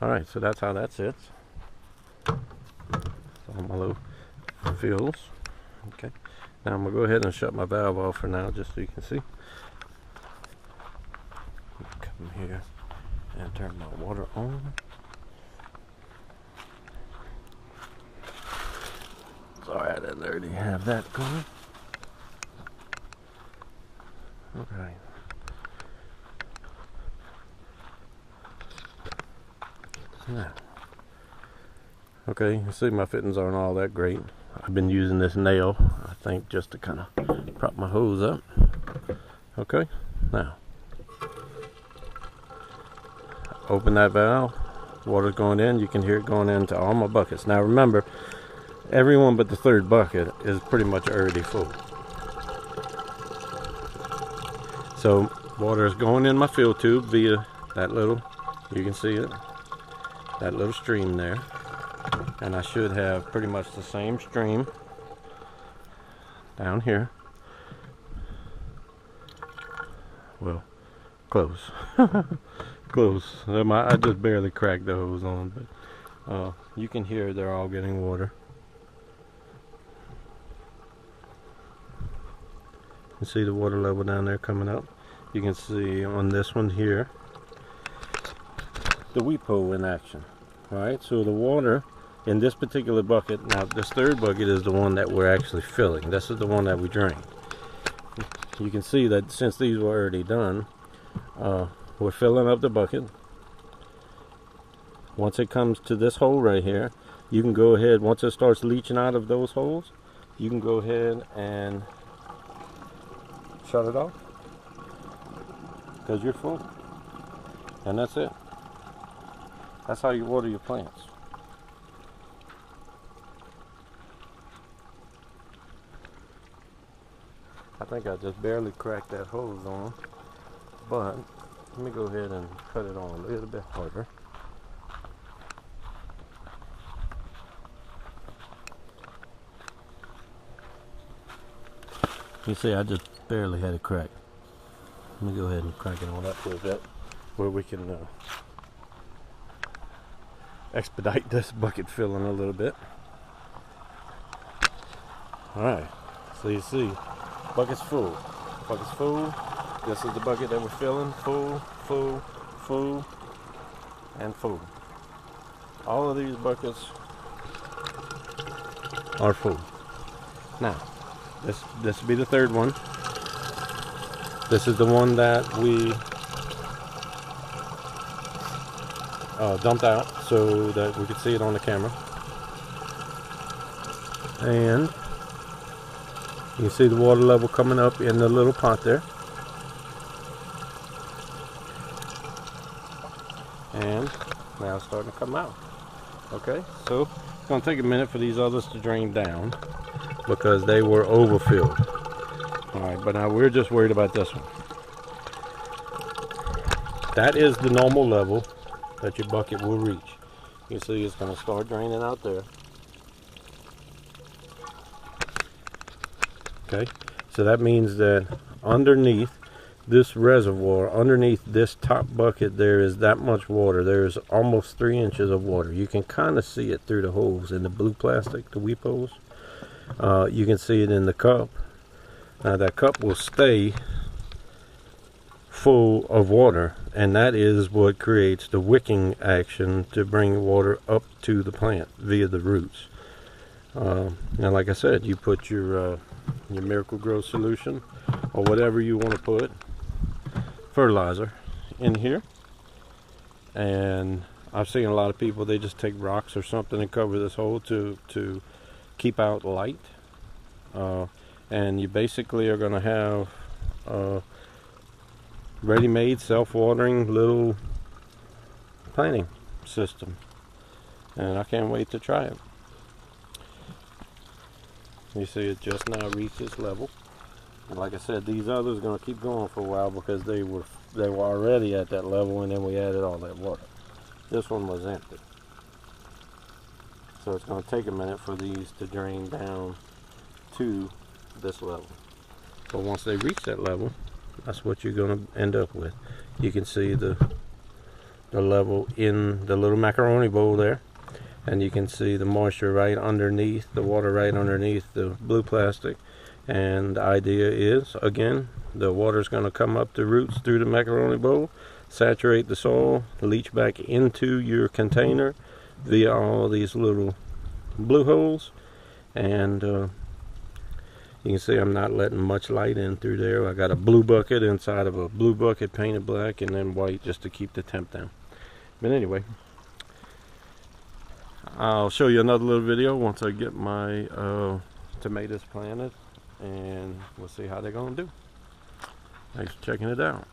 Alright, so that's how that sits. So my little fills. Okay. Now I'm going to go ahead and shut my valve off for now just so you can see. Come here and turn my water on. Sorry, I didn't already have that going. Okay. Now, okay, you see my fittings aren't all that great. I've been using this nail, I think, just to kind of prop my hose up. Okay, now open that valve. Water's going in. You can hear it going into all my buckets. Now remember, everyone but the third bucket is pretty much already full. So water is going in my fill tube via that little, you can see it, that little stream there. And I should have pretty much the same stream down here. Well, close. Close. I just barely cracked the hose on, but you can hear they're all getting water. You see the water level down there coming up. You can see on this one here the weep hole in action. Alright, so the water in this particular bucket, now this third bucket is the one that we're actually filling. This is the one that we drained. You can see that since these were already done, we're filling up the bucket. Once it comes to this hole right here, you can go ahead, once it starts leaching out of those holes, you can go ahead and shut it off, because you're full. And that's it. That's how you water your plants. I think I just barely cracked that hose on, but let me go ahead and cut it on a little bit harder. You see, I just barely had it cracked. Let me go ahead and crank it on up a little bit, where we can expedite this bucket filling a little bit. Alright, so you see, bucket's full. Bucket's full. This is the bucket that we're filling. Full, full, full, and full. All of these buckets are full. Now, this will be the third one. This is the one that we dumped out so that we could see it on the camera. And you can see the water level coming up in the little pot there. And now it's starting to come out. Okay, so it's going to take a minute for these others to drain down because they were overfilled. Alright, but now we're just worried about this one. That is the normal level that your bucket will reach. You see it's going to start draining out there. Okay, so that means that underneath this reservoir, underneath this top bucket, there is that much water. There's almost 3 inches of water. You can kind of see it through the holes in the blue plastic, the weep holes. You can see it in the cup. Now that cup will stay full of water, and that is what creates the wicking action to bring water up to the plant via the roots. Now like I said, you put your Miracle-Gro solution or whatever you want to put, fertilizer, in here, and I've seen a lot of people, they just take rocks or something and cover this hole to keep out light, and you basically are going to have ready-made self-watering little planting system, and I can't wait to try it. You see it just now reached its level, and like I said, these others are going to keep going for a while because they were already at that level, and then we added all that water. This one was empty, so it's going to take a minute for these to drain down to this level. But once they reach that level, that's what you're going to end up with. You can see the the level in the little macaroni bowl there, and you can see the moisture right underneath, the water right underneath the blue plastic. And the idea is, again, the water is going to come up the roots through the macaroni bowl, saturate the soil, leach back into your container via all these little blue holes. And you can see I'm not letting much light in through there. I got a blue bucket inside of a blue bucket painted black, and then white just to keep the temp down. But anyway, I'll show you another little video once I get my tomatoes planted, and we'll see how they're going to do. Thanks for checking it out.